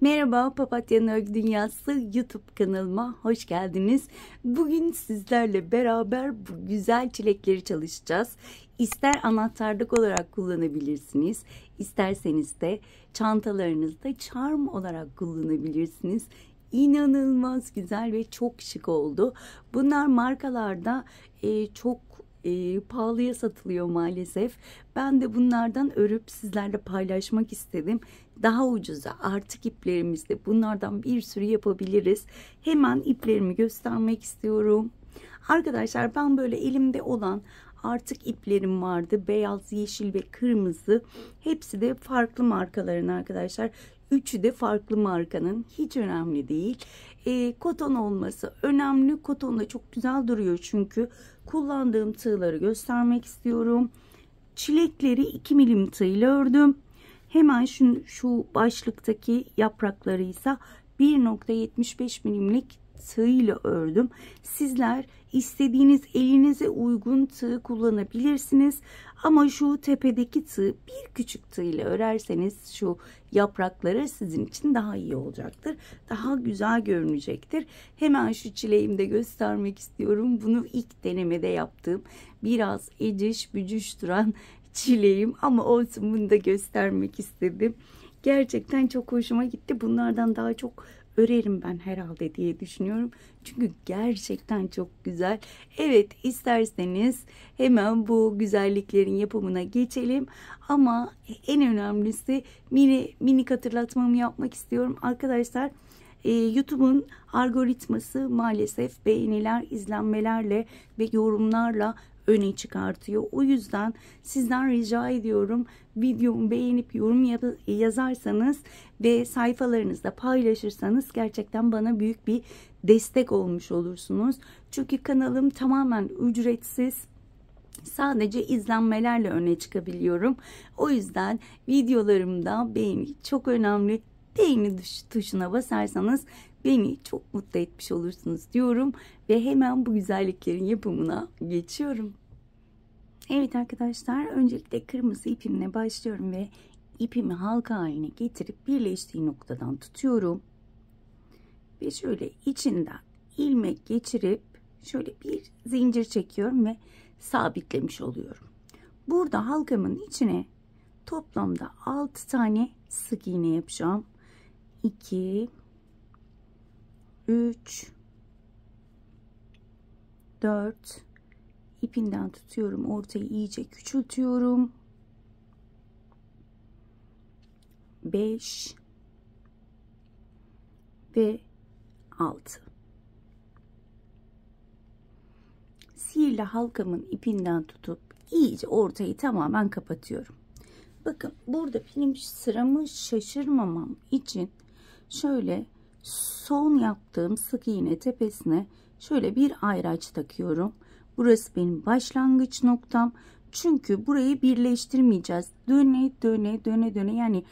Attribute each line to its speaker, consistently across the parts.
Speaker 1: Merhaba, Papatya'nın Örgü Dünyası YouTube kanalıma hoş geldiniz. Bugün sizlerle beraber bu güzel çilekleri çalışacağız. İster anahtarlık olarak kullanabilirsiniz, isterseniz de çantalarınızda charm olarak kullanabilirsiniz. İnanılmaz güzel ve çok şık oldu. Bunlar markalarda çok pahalıya satılıyor maalesef. Ben de bunlardan örüp sizlerle paylaşmak istedim. Daha ucuza artık iplerimizde bunlardan bir sürü yapabiliriz. Hemen iplerimi göstermek istiyorum. Arkadaşlar ben böyle elimde olan artık iplerim vardı. Beyaz, yeşil ve kırmızı. Hepsi de farklı markaların arkadaşlar. Üçü de farklı markanın. Hiç önemli değil. Koton olması önemli. Koton da çok güzel duruyor çünkü. Kullandığım tığları göstermek istiyorum. Çilekleri 2 milim tığ ile ördüm. Hemen şu başlıktaki yaprakları ise 1,75 milimlik tığ ile ördüm. Sizler istediğiniz elinize uygun tığ kullanabilirsiniz. Ama şu tepedeki tığ bir küçük tığ ile örerseniz şu yaprakları sizin için daha iyi olacaktır. Daha güzel görünecektir. Hemen şu çileğimi de göstermek istiyorum. Bunu ilk denemede yaptığım biraz eciş bücüş duran çileğim ama olsun, bunu da göstermek istedim. Gerçekten çok hoşuma gitti. Bunlardan daha çok örerim ben herhalde diye düşünüyorum. Çünkü gerçekten çok güzel. Evet, isterseniz hemen bu güzelliklerin yapımına geçelim. Ama en önemlisi minik hatırlatmamı yapmak istiyorum. Arkadaşlar YouTube'un algoritması maalesef beğeniler, izlenmelerle ve yorumlarla öne çıkartıyor. O yüzden sizden rica ediyorum, videomu beğenip yorum yazarsanız ve sayfalarınızda paylaşırsanız gerçekten bana büyük bir destek olmuş olursunuz. Çünkü kanalım tamamen ücretsiz. Sadece izlenmelerle öne çıkabiliyorum. O yüzden videolarımda beğeni çok önemli. Beğeni tuşuna basarsanız beni çok mutlu etmiş olursunuz diyorum ve hemen bu güzelliklerin yapımına geçiyorum. Evet arkadaşlar, öncelikle kırmızı ipimle başlıyorum ve ipimi halka haline getirip birleştiği noktadan tutuyorum. Ve şöyle içinden ilmek geçirip şöyle bir zincir çekiyorum ve sabitlemiş oluyorum. Burada halkamın içine toplamda 6 tane sık iğne yapacağım. 2 3 4 ipinden tutuyorum, ortayı iyice küçültüyorum. 5 ve 6. Sihirli halkamın ipinden tutup iyice ortayı tamamen kapatıyorum. Bakın burada benim sıramı şaşırmamam için şöyle son yaptığım sık iğne tepesine şöyle bir ayraç takıyorum. Burası benim başlangıç noktam. Çünkü burayı birleştirmeyeceğiz. Döne döne döne döne, yani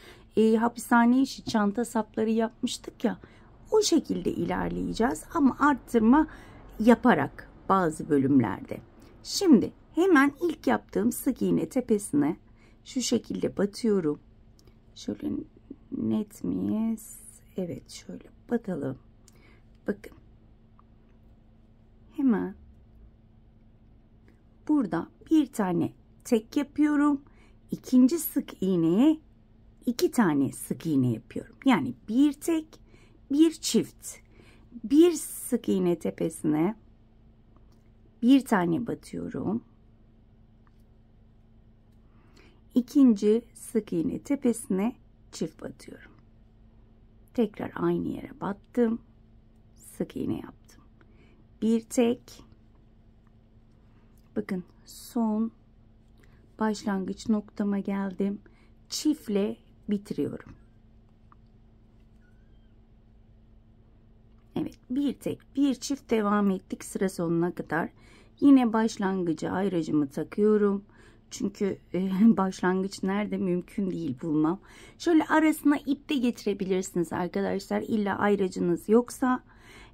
Speaker 1: hapishane işi çanta sapları yapmıştık ya, o şekilde ilerleyeceğiz ama arttırma yaparak bazı bölümlerde. Şimdi hemen ilk yaptığım sık iğne tepesine şu şekilde batıyorum. Şöyle net miyiz? Evet, şöyle batalım. Bakın. Hemen burada bir tane tek yapıyorum. İkinci sık iğneye 2 tane sık iğne yapıyorum. Yani bir tek, bir çift. Bir sık iğne tepesine bir tane batıyorum. İkinci sık iğne tepesine çift batıyorum. Tekrar aynı yere battım. Sık iğne yaptım. Bir tek. Bakın son başlangıç noktama geldim. Çiftle bitiriyorum. Evet, bir tek bir çift devam ettik sıra sonuna kadar. Yine başlangıcı ayracımı takıyorum. Çünkü başlangıç nerede mümkün değil bulmam. Şöyle arasına ip de getirebilirsiniz arkadaşlar. İlla ayracınız yoksa.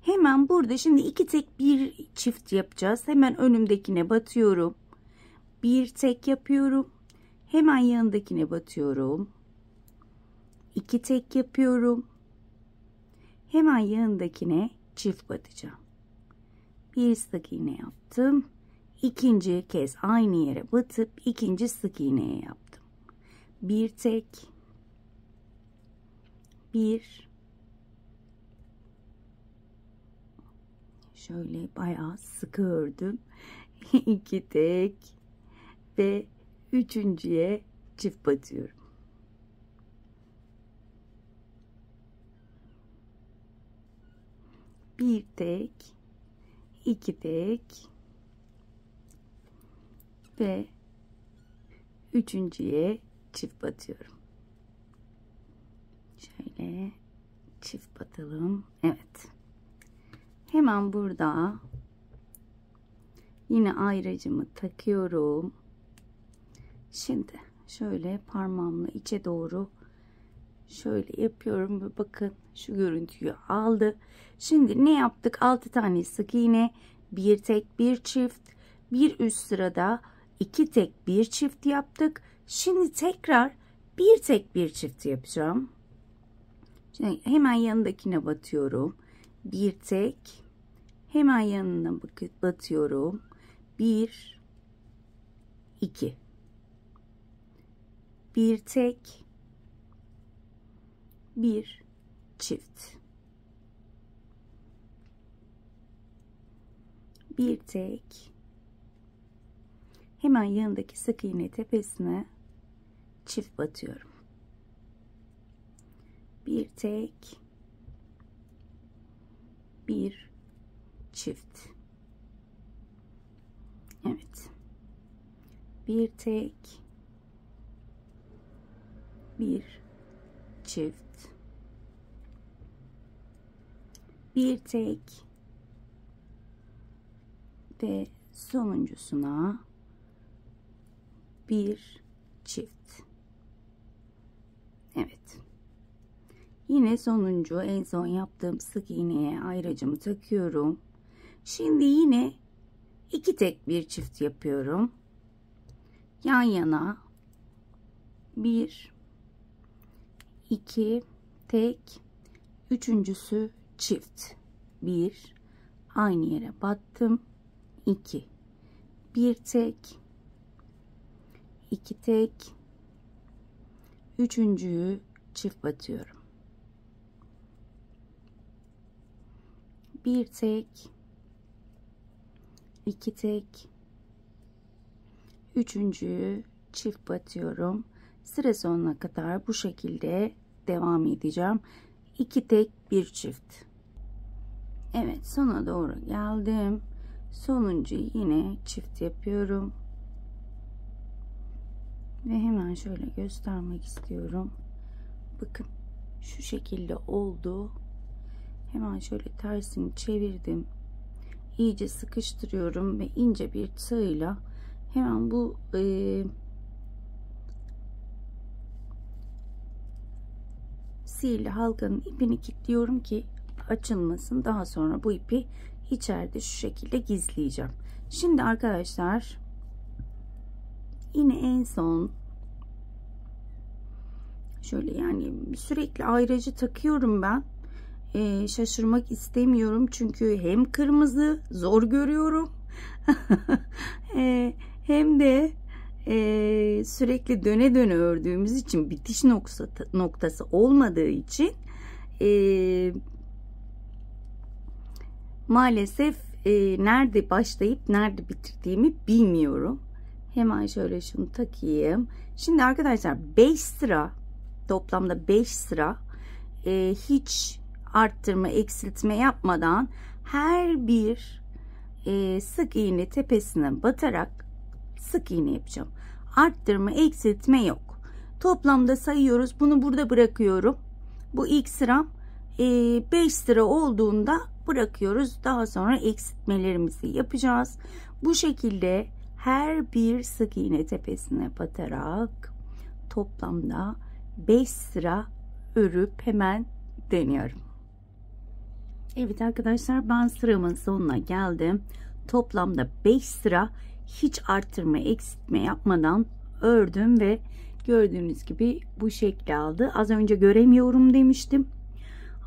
Speaker 1: Hemen burada şimdi 2 tek bir çift yapacağız. Hemen önümdekine batıyorum. Bir tek yapıyorum. Hemen yanındakine batıyorum. 2 tek yapıyorum. Hemen yanındakine çift batacağım. Bir sık iğne yaptım. İkinci kez aynı yere batıp ikinci sık iğneye yaptım. Bir tek, bir, şöyle bayağı sıkı ördüm. İki tek ve üçüncüye çift batıyorum. Bir tek, iki tek ve üçüncüye çift batıyorum. Şöyle çift batalım. Evet. Hemen burada yine ayracımı takıyorum. Şimdi şöyle parmağımla içe doğru şöyle yapıyorum ve bakın şu görüntüyü aldı. Şimdi ne yaptık? 6 tane sık iğne, bir tek bir çift, bir üst sırada 2 tek bir çift yaptık. Şimdi tekrar bir tek bir çift yapacağım. Şimdi hemen yanındakine batıyorum. Bir tek, hemen yanına batıyorum. 1 2 bir tek, bir çift, bir tek, hemen yanındaki sık iğne tepesine çift batıyorum. Bir tek, bir çift. Evet. Bir tek, bir çift, bir tek ve sonuncusuna bir çift. Evet. Yine sonuncu en son yaptığım sık iğneye ayracımı takıyorum. Şimdi yine iki tek bir çift yapıyorum. Yan yana bir, iki tek, üçüncüsü çift. Bir, aynı yere battım. 2, bir tek, iki tek, üçüncüyü çift batıyorum. Bir tek, iki tek, üçüncüyü çift batıyorum. Sıra sonuna kadar bu şekilde devam edeceğim. İki tek bir çift. Evet, sona doğru geldim. Sonuncuyu yine çift yapıyorum. Ve hemen şöyle göstermek istiyorum. Bakın şu şekilde oldu. Hemen şöyle tersini çevirdim. İyice sıkıştırıyorum ve ince bir tığla hemen bu sihirli halkanın ipini kilitliyorum ki açılmasın. Daha sonra bu ipi içeride şu şekilde gizleyeceğim. Şimdi arkadaşlar yine en son şöyle, yani sürekli ayracı takıyorum ben. Şaşırmak istemiyorum çünkü hem kırmızı zor görüyorum hem de sürekli döne döne ördüğümüz için bitiş noktası olmadığı için maalesef nerede başlayıp nerede bitirdiğimi bilmiyorum. Hemen şöyle şunu takayım. Şimdi arkadaşlar 5 sıra, toplamda 5 sıra hiç arttırma eksiltme yapmadan her bir sık iğne tepesine batarak sık iğne yapacağım. Arttırma eksiltme yok. Toplamda sayıyoruz. Bunu burada bırakıyorum. Bu ilk sıram 5 sıra olduğunda bırakıyoruz. Daha sonra eksiltmelerimizi yapacağız. Bu şekilde her bir sık iğne tepesine batarak toplamda 5 sıra örüp hemen dönüyorum. Evet arkadaşlar, ben sıramın sonuna geldim. Toplamda 5 sıra hiç arttırma eksiltme yapmadan ördüm ve gördüğünüz gibi bu şekli aldı. Az önce göremiyorum demiştim.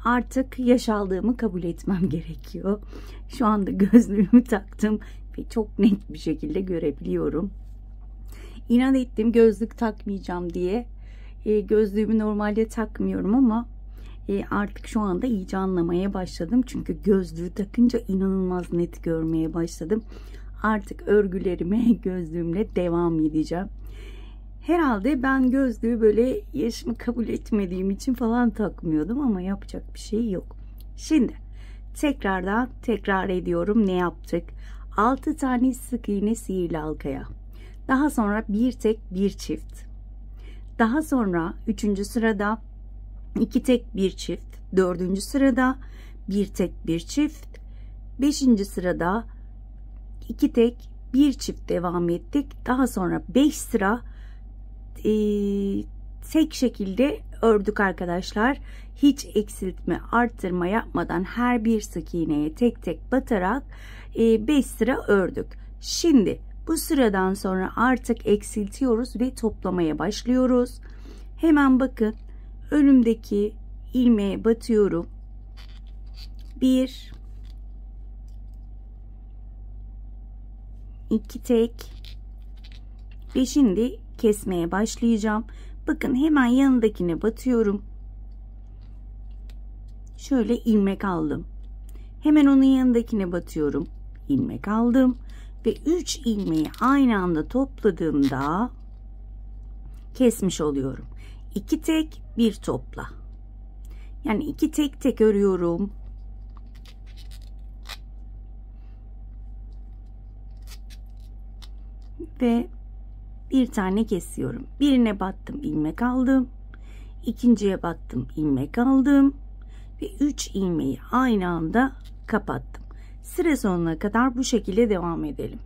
Speaker 1: Artık yaş aldığımı kabul etmem gerekiyor. Şu anda gözlüğümü taktım ve çok net bir şekilde görebiliyorum. İnat ettim gözlük takmayacağım diye. Gözlüğümü normalde takmıyorum ama artık şu anda iyice anlamaya başladım. Çünkü gözlüğü takınca inanılmaz net görmeye başladım. Artık örgülerime gözlüğümle devam edeceğim. Herhalde ben gözlüğü böyle yaşımı kabul etmediğim için falan takmıyordum ama yapacak bir şey yok. Şimdi tekrar ediyorum, ne yaptık? 6 tane sık iğne sihirli halkaya. Daha sonra bir tek bir çift. Daha sonra 3. sırada 2 tek bir çift. 4. sırada bir tek bir çift. 5. sırada 2 tek bir çift devam ettik. Daha sonra 5 sıra tek şekilde ördük arkadaşlar. Hiç eksiltme, arttırma yapmadan her bir sık iğneye tek tek batarak 5 sıra ördük. Şimdi bu sıradan sonra artık eksiltiyoruz ve toplamaya başlıyoruz. Hemen bakın, önümdeki ilmeğe batıyorum. 1 2 tek ve şimdi kesmeye başlayacağım. Bakın hemen yanındakine batıyorum. Şöyle ilmek aldım. Hemen onun yanındakine batıyorum. İlmek aldım ve 3 ilmeği aynı anda topladığımda kesmiş oluyorum. 2 tek bir topla. Yani 2 tek tek örüyorum. Ve bir tane kesiyorum. Birine battım, ilmek aldım. İkinciye battım, ilmek aldım ve 3 ilmeği aynı anda kapattım. Sıra sonuna kadar bu şekilde devam edelim.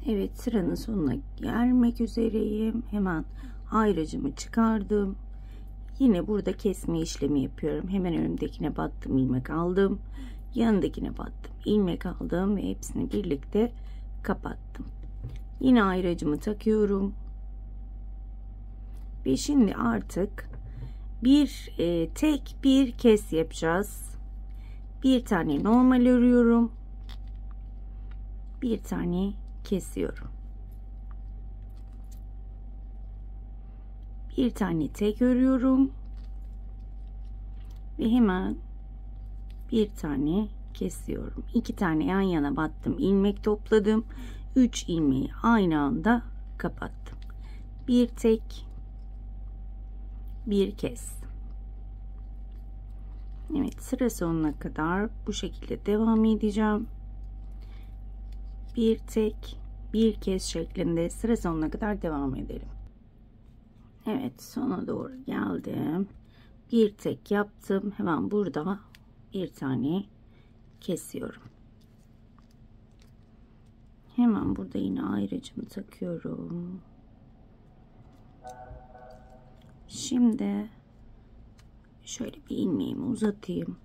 Speaker 1: Evet, sıranın sonuna gelmek üzereyim. Hemen ayracımı çıkardım. Yine burada kesme işlemi yapıyorum. Hemen önümdekine battım, ilmek aldım. Yanındakine battım, ilmek aldım ve hepsini birlikte kapattım. Yine ayracımı takıyorum. Ve şimdi artık bir tek bir kes yapacağız. Bir tane normal örüyorum. Bir tane kesiyorum. Bir tane tek örüyorum. Ve hemen bir tane kesiyorum. 2 tane yan yana battım, ilmek topladım. 3 ilmeği aynı anda kapattım. Bir tek bir kes. Evet, sıra sonuna kadar bu şekilde devam edeceğim. Bir tek bir kes şeklinde sıra sonuna kadar devam edelim. Evet, sona doğru geldim. Bir tek yaptım. Hemen burada bir tane kesiyorum. Hemen burada yine ayracımı takıyorum. Şimdi şöyle bir ilmeğimi uzatayım.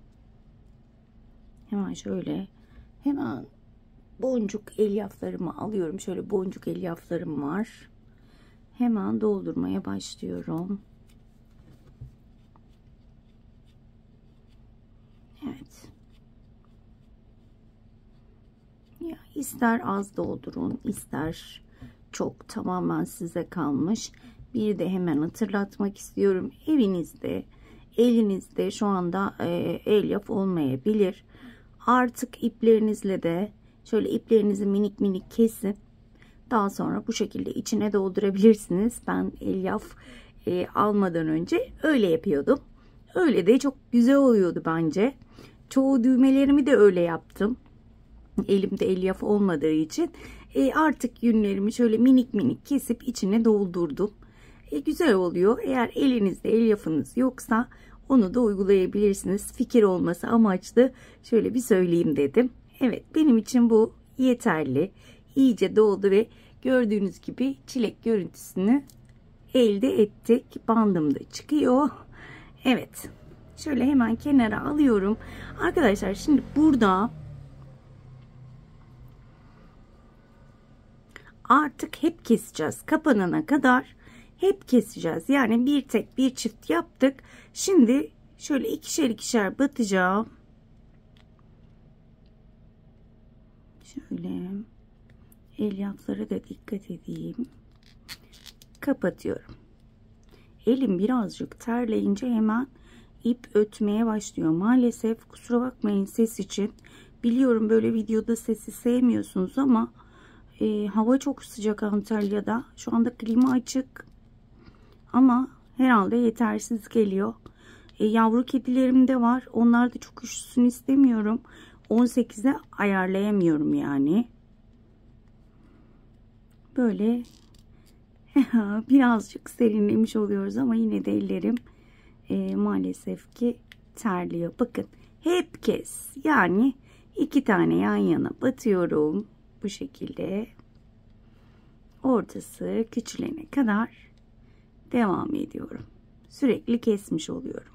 Speaker 1: Hemen şöyle hemen boncuk elyaflarımı alıyorum. Şöyle boncuk elyaflarım var. Hemen doldurmaya başlıyorum. Evet. Ya ister az doldurun, ister çok, tamamen size kalmış. Bir de hemen hatırlatmak istiyorum. Evinizde, elinizde şu anda elyaf olmayabilir. Artık iplerinizle de şöyle iplerinizi minik minik kesin. Daha sonra bu şekilde içine doldurabilirsiniz. Ben elyaf almadan önce öyle yapıyordum. Öyle de çok güzel oluyordu bence. Çoğu düğmelerimi de öyle yaptım. Elimde elyaf olmadığı için artık yünlerimi şöyle minik minik kesip içine doldurdum. Güzel oluyor. Eğer elinizde elyafınız yoksa onu da uygulayabilirsiniz. Fikir olması amaçlı şöyle bir söyleyeyim dedim. Evet, benim için bu yeterli. İyice doldu ve gördüğünüz gibi çilek görüntüsünü elde ettik. Bandım da çıkıyor. Evet, şöyle hemen kenara alıyorum. Arkadaşlar şimdi burada artık hep keseceğiz. Kapanana kadar hep keseceğiz. Yani bir tek bir çift yaptık. Şimdi şöyle ikişer ikişer batacağım. Şöyle elyaflara da dikkat edeyim. Kapatıyorum. Elim birazcık terleyince hemen ip ötmeye başlıyor. Maalesef kusura bakmayın ses için. Biliyorum böyle videoda sesi sevmiyorsunuz ama hava çok sıcak Antalya'da. Şu anda klima açık. Ama herhalde yetersiz geliyor. Yavru kedilerim de var. Onlar da çok üşüsün istemiyorum. 18'e ayarlayamıyorum yani. Böyle birazcık serinlemiş oluyoruz ama yine de ellerim maalesef ki terliyor. Bakın hep kez yani 2 tane yan yana batıyorum. Bu şekilde ortası küçülene kadar devam ediyorum. Sürekli kesmiş oluyorum.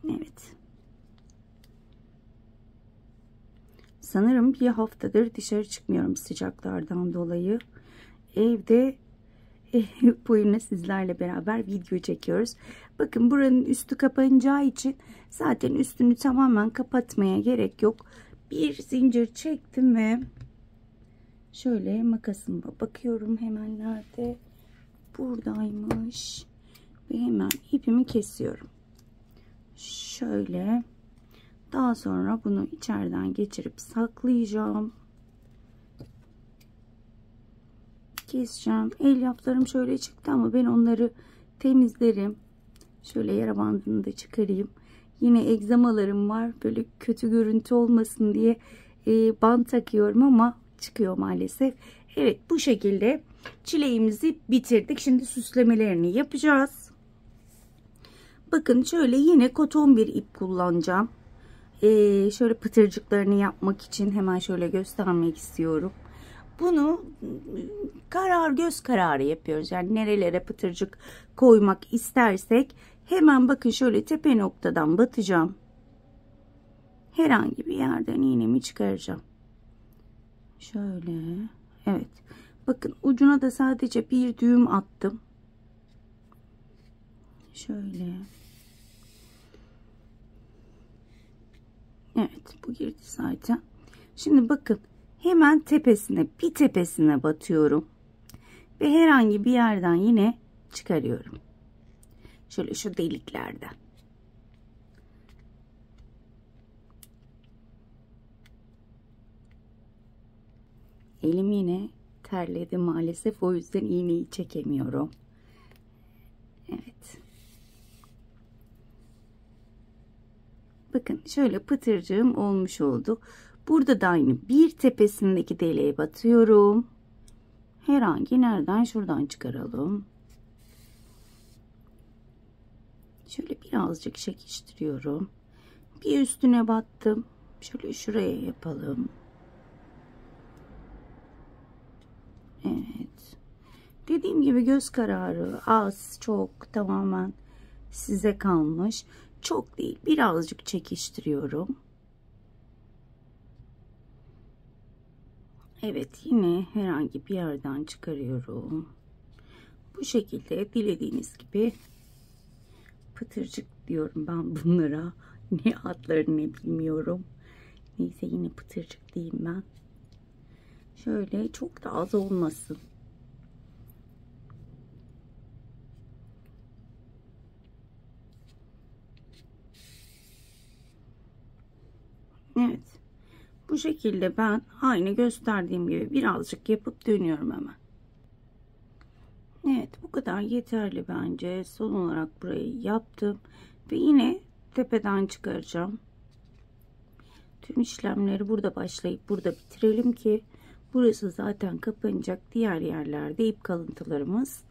Speaker 1: Evet. Sanırım bir haftadır dışarı çıkmıyorum sıcaklardan dolayı. Evde bu yine sizlerle beraber video çekiyoruz. Bakın buranın üstü kapanacağı için zaten üstünü tamamen kapatmaya gerek yok. Bir zincir çektim ve şöyle makasıma bakıyorum hemen nerede. Buradaymış. Ve hemen ipimi kesiyorum. Şöyle. Daha sonra bunu içeriden geçirip saklayacağım. Keseceğim. Elyaflarım şöyle çıktı ama ben onları temizlerim. Şöyle yara bandını da çıkarayım. Yine egzamalarım var. Böyle kötü görüntü olmasın diye bant takıyorum ama çıkıyor maalesef. Evet, bu şekilde çileğimizi bitirdik. Şimdi süslemelerini yapacağız. Bakın şöyle yine koton bir ip kullanacağım. Şöyle pıtırcıklarını yapmak için hemen şöyle göstermek istiyorum. Bunu göz kararı yapıyoruz. Yani nerelere pıtırcık koymak istersek hemen bakın şöyle tepe noktadan batacağım. Herhangi bir yerden iğnemi çıkaracağım. Şöyle. Evet. Bakın ucuna da sadece bir düğüm attım. Şöyle. Evet, bu girdi zaten. Şimdi bakın hemen bir tepesine batıyorum ve herhangi bir yerden yine çıkarıyorum. Şöyle şu deliklerden. Elim yine terledi maalesef, o yüzden iğneyi çekemiyorum. Evet. Bakın şöyle pıtırcığım olmuş oldu. Burada da aynı bir tepesindeki deliğe batıyorum. Herhangi nereden, şuradan çıkaralım. Şöyle birazcık çekiştiriyorum. Bir üstüne battım. Şöyle şuraya yapalım. Evet. Dediğim gibi göz kararı, az çok tamamen size kalmış. Çok değil, birazcık çekiştiriyorum. Evet, yine herhangi bir yerden çıkarıyorum. Bu şekilde dilediğiniz gibi pıtırcık diyorum ben bunlara. Ne adlarını bilmiyorum. Neyse, yine pıtırcık diyeyim ben. Şöyle çok da az olmasın. Evet. Bu şekilde ben aynı gösterdiğim gibi birazcık yapıp dönüyorum hemen. Evet, bu kadar yeterli bence. Son olarak burayı yaptım. Ve yine tepeden çıkaracağım. Tüm işlemleri burada başlayıp burada bitirelim ki burası zaten kapanacak. Diğer yerlerde ip kalıntılarımız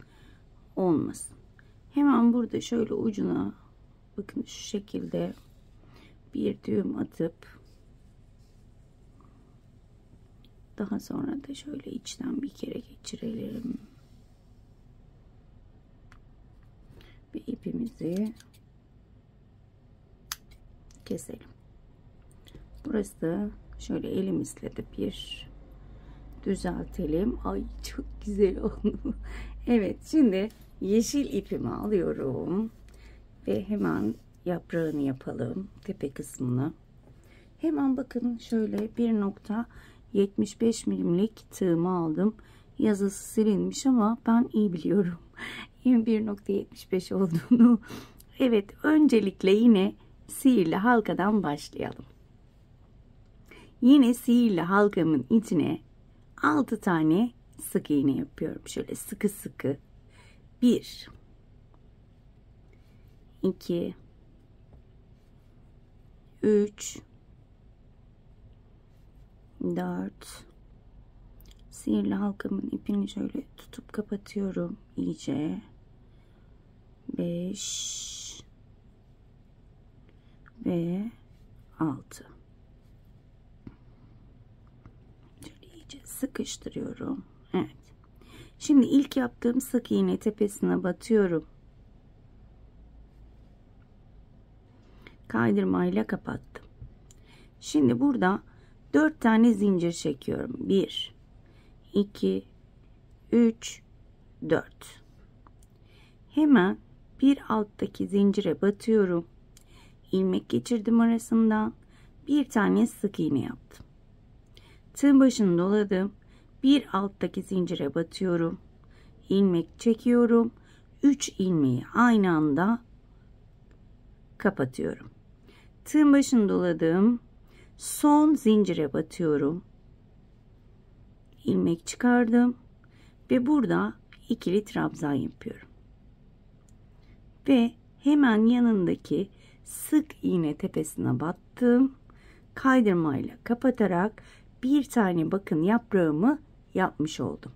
Speaker 1: olmasın. Hemen burada şöyle ucuna bakın şu şekilde bir düğüm atıp daha sonra da şöyle içten bir kere geçirelim. Ve ipimizi keselim. Burası şöyle elimizle de bir düzeltelim. Ay çok güzel oldu. Evet, şimdi yeşil ipimi alıyorum ve hemen yaprağını yapalım, tepe kısmını. Hemen bakın, şöyle 1.75 milimlik tığımı aldım. Yazısı silinmiş ama ben iyi biliyorum 1.75 olduğunu. Evet, öncelikle yine sihirli halkadan başlayalım. Yine sihirli halkamın içine 6 tane sık iğne yapıyorum. Şöyle sıkı sıkı. 1 2 3 4 sihirli halkamın ipini şöyle tutup kapatıyorum iyice. 5 ve 6. Şöyle iyice sıkıştırıyorum. Evet. Şimdi ilk yaptığım sık iğne tepesine batıyorum. Kaydırmayla kapattım. Şimdi burada 4 tane zincir çekiyorum. 1 2 3 4. Hemen bir alttaki zincire batıyorum. İlmek geçirdim arasından. Bir tane sık iğne yaptım. Tığ başını doladım. Bir alttaki zincire batıyorum. İlmek çekiyorum. 3 ilmeği aynı anda kapatıyorum. Tığ başını doladım. Son zincire batıyorum. İlmek çıkardım ve burada ikili trabzan yapıyorum. Ve hemen yanındaki sık iğne tepesine battım. Kaydırmayla kapatarak bir tane bakın yaprağımı yapmış oldum.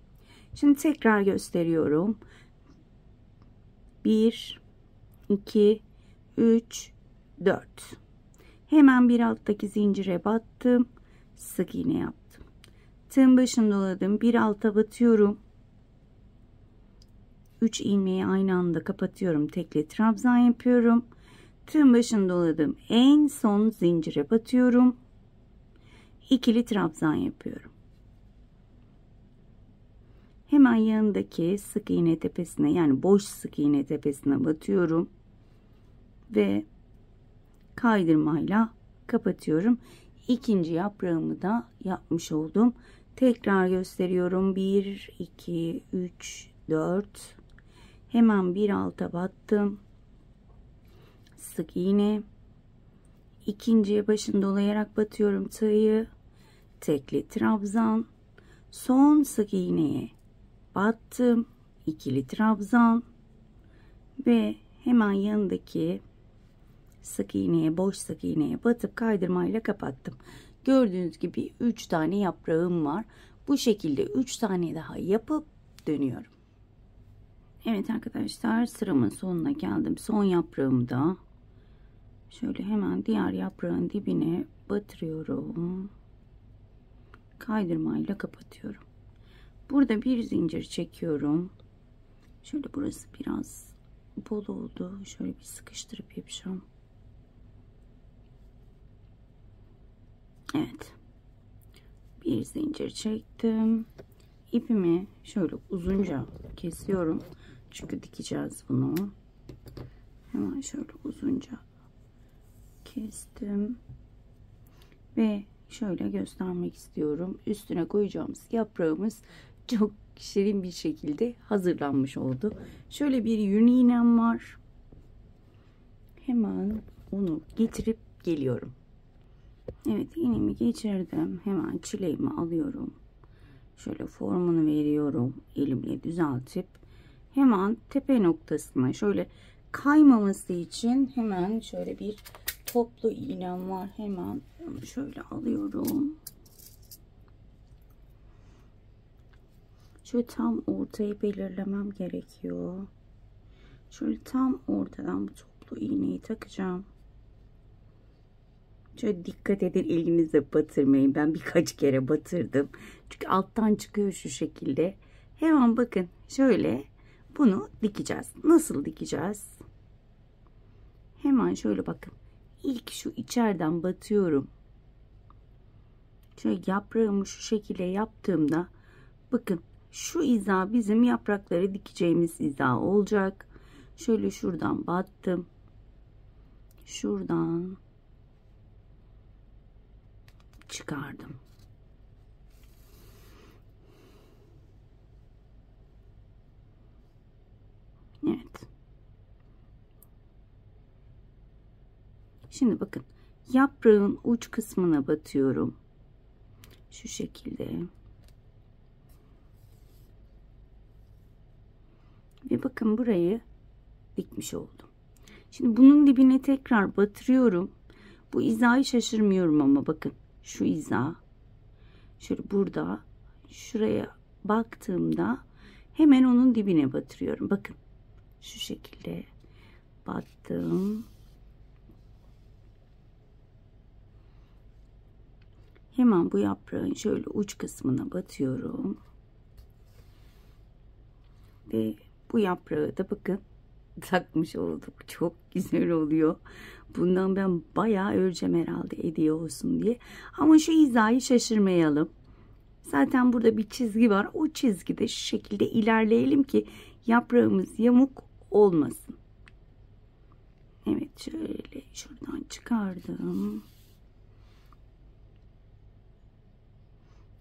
Speaker 1: Şimdi tekrar gösteriyorum. 1 2 3 4. Hemen bir alttaki zincire battım. Sık iğne yaptım. Tığın başını doladım. Bir alta batıyorum. 3 ilmeği aynı anda kapatıyorum. Tekli trabzan yapıyorum. Tığın başını doladım. En son zincire batıyorum. İkili trabzan yapıyorum. Hemen yanındaki sık iğne tepesine, yani boş sık iğne tepesine batıyorum. Ve kaydırmayla kapatıyorum. İkinci yaprağımı da yapmış oldum. Tekrar gösteriyorum. 1 2 3 4. Hemen bir alta battım. Sık iğne. İkinciye başını dolayarak batıyorum tığı. Tekli trabzan. Son sık iğneye battım. İkili trabzan. Ve hemen yanındaki sık iğneye, boş sık iğneye batıp kaydırmayla kapattım. Gördüğünüz gibi 3 tane yaprağım var. Bu şekilde 3 tane daha yapıp dönüyorum. Evet arkadaşlar, sıramın sonuna geldim. Son yaprağımı da şöyle hemen diğer yaprağın dibine batırıyorum. Kaydırmayla kapatıyorum. Burada bir zincir çekiyorum. Şöyle burası biraz bol oldu. Şöyle bir sıkıştırıp yapacağım. Evet. Bir zincir çektim. İpimi şöyle uzunca kesiyorum. Çünkü dikeceğiz bunu. Hemen şöyle uzunca kestim. Ve şöyle göstermek istiyorum. Üstüne koyacağımız yaprağımız çok şirin bir şekilde hazırlanmış oldu. Şöyle bir yün iğnem var. Hemen onu getirip geliyorum. Evet, iğnemi geçirdim. Hemen çileğimi alıyorum. Şöyle formunu veriyorum. Elimle düzeltip hemen tepe noktasına şöyle kaymaması için hemen şöyle bir toplu iğnem var. Hemen şöyle alıyorum. Şöyle tam ortayı belirlemem gerekiyor. Şöyle tam ortadan bu toplu iğneyi takacağım. Şöyle dikkat edin, elinize batırmayın. Ben birkaç kere batırdım. Çünkü alttan çıkıyor şu şekilde. Hemen bakın şöyle bunu dikeceğiz. Nasıl dikeceğiz? Hemen şöyle bakın. İlk şu içeriden batıyorum. Şöyle yaprağımı şu şekilde yaptığımda Bakın şu hiza bizim yaprakları dikeceğimiz hiza olacak. Şöyle şuradan battım. Şuradan çıkardım. Evet. Şimdi bakın yaprağın uç kısmına batıyorum. Şu şekilde. Ve bakın burayı dikmiş oldum. Şimdi bunun dibine tekrar batırıyorum. Bu hizayı şaşırmıyorum ama bakın şu hiza. Şöyle burada şuraya baktığımda hemen onun dibine batırıyorum. Bakın şu şekilde battım. Hemen bu yaprağın şöyle uç kısmına batıyorum. Ve bu yaprağı da bakın takmış olduk. Çok güzel oluyor. Bundan ben bayağı öreceğim herhalde hediye olsun diye. Ama şu hizayı şaşırmayalım. Zaten burada bir çizgi var. O çizgide şu şekilde ilerleyelim ki yaprağımız yamuk olmasın. Evet şöyle şuradan çıkardım.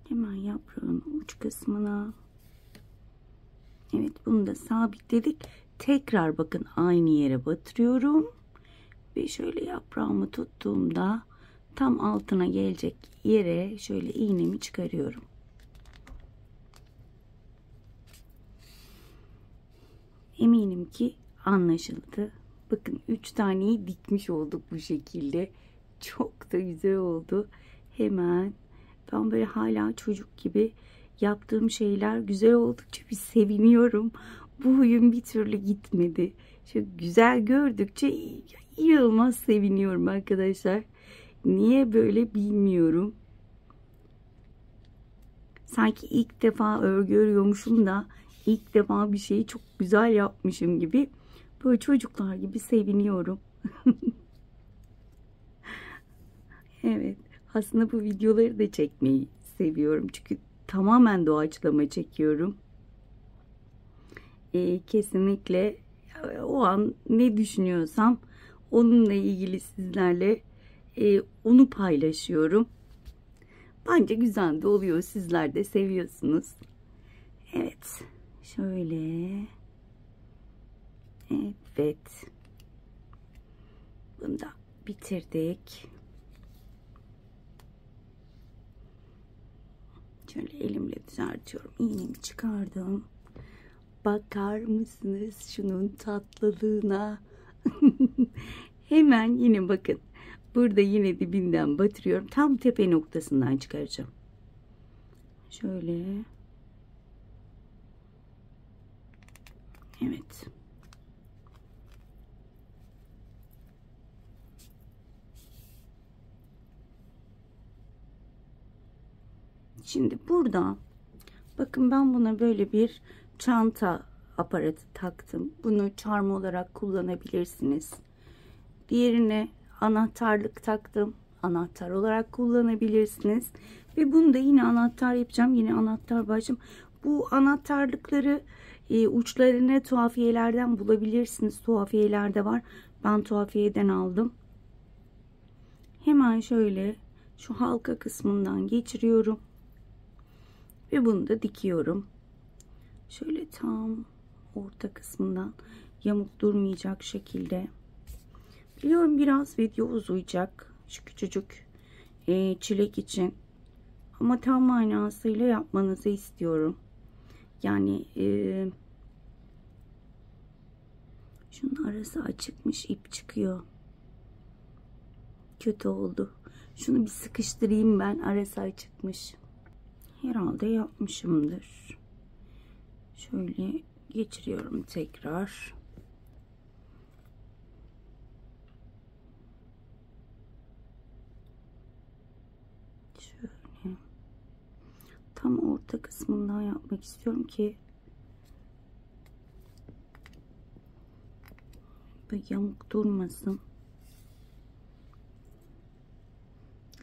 Speaker 1: Hemen yaprağın uç kısmına. Evet bunu da sabitledik. Tekrar bakın aynı yere batırıyorum. Ve şöyle yaprağımı tuttuğumda tam altına gelecek yere şöyle iğnemi çıkarıyorum. Eminim ki anlaşıldı. Bakın 3 taneyi dikmiş olduk bu şekilde. Çok da güzel oldu. Hemen ben böyle hala çocuk gibi yaptığım şeyler güzel oldukça bir seviniyorum. Bu huyum bir türlü gitmedi. Şu güzel gördükçe inanılmaz seviniyorum arkadaşlar. Niye böyle bilmiyorum. Sanki ilk defa örgü örüyormuşum da ilk defa bir şeyi çok güzel yapmışım gibi. Böyle çocuklar gibi seviniyorum. Evet. Aslında bu videoları da çekmeyi seviyorum. Çünkü tamamen doğaçlama çekiyorum. Kesinlikle o an ne düşünüyorsam onunla ilgili sizlerle onu paylaşıyorum. Bence güzel de oluyor. Sizler de seviyorsunuz. Evet. Şöyle. Evet. Bunu da bitirdik. Şöyle elimle düzeltiyorum. İğnemi çıkardım. Bakar mısınız şunun tatlılığına? Hemen yine bakın. Burada yine dibinden batırıyorum. Tam tepe noktasından çıkaracağım. Şöyle. Evet. Şimdi burada bakın ben buna böyle bir çanta aparatı taktım. Bunu charm olarak kullanabilirsiniz. Diğerine anahtarlık taktım. Anahtar olarak kullanabilirsiniz. Ve bunu da yine anahtar yapacağım. Yine anahtar başım. Bu anahtarlıkları uçlarını tuhafiyelerden bulabilirsiniz. Tuhafiyelerde var. Ben tuhafiyeden aldım. Hemen şöyle şu halka kısmından geçiriyorum. Ve bunu da dikiyorum. Şöyle tam orta kısmından yamuk durmayacak şekilde. Biliyorum biraz video uzayacak. Şu küçücük çilek için. Ama tam manasıyla yapmanızı istiyorum. Yani şunun arası açıkmış. İp çıkıyor. Kötü oldu. Şunu bir sıkıştırayım ben. Arası açıkmış. Herhalde yapmışımdır. Şöyle geçiriyorum tekrar. Şöyle tam orta kısmından yapmak istiyorum ki böyle yamuk durmasın.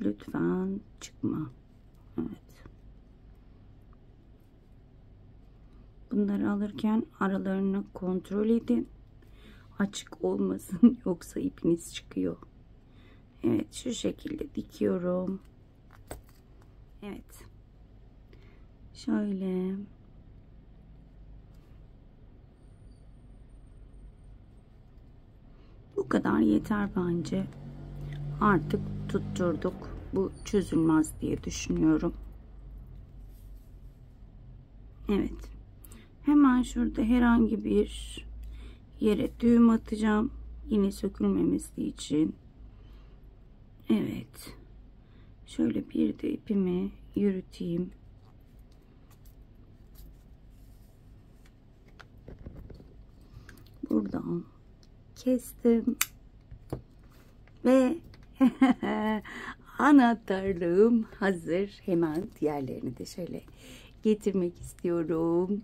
Speaker 1: Lütfen çıkma. Evet. Bunları alırken aralarını kontrol edin. Açık olmasın yoksa ipiniz çıkıyor. Evet, şu şekilde dikiyorum. Evet. Şöyle. Bu kadar yeter bence. Artık tutturduk. Bu çözülmez diye düşünüyorum. Evet. Hemen şurada herhangi bir yere düğüm atacağım. Yine sökülmemesi için. Evet. Şöyle bir de ipimi yürüteyim. Buradan kestim. Ve anahtarlığım hazır. Hemen diğerlerini de şöyle getirmek istiyorum.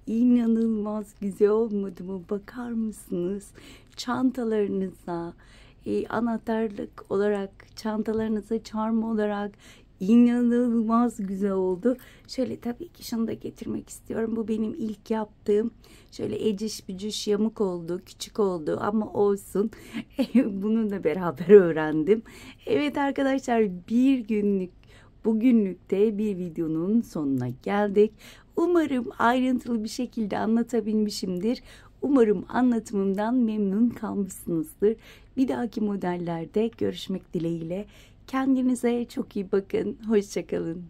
Speaker 1: İnanılmaz güzel olmadı mı? Bakar mısınız? Çantalarınıza anahtarlık olarak, çantalarınıza charm olarak inanılmaz güzel oldu. Şöyle tabii ki şunu da getirmek istiyorum. Bu benim ilk yaptığım. Şöyle eciş bücüş yamuk oldu, küçük oldu ama olsun. Bunu da beraber öğrendim. Evet arkadaşlar, bugünlük de bir videonun sonuna geldik. Umarım ayrıntılı bir şekilde anlatabilmişimdir. Umarım anlatımımdan memnun kalmışsınızdır. Bir dahaki modellerde görüşmek dileğiyle. Kendinize çok iyi bakın. Hoşça kalın.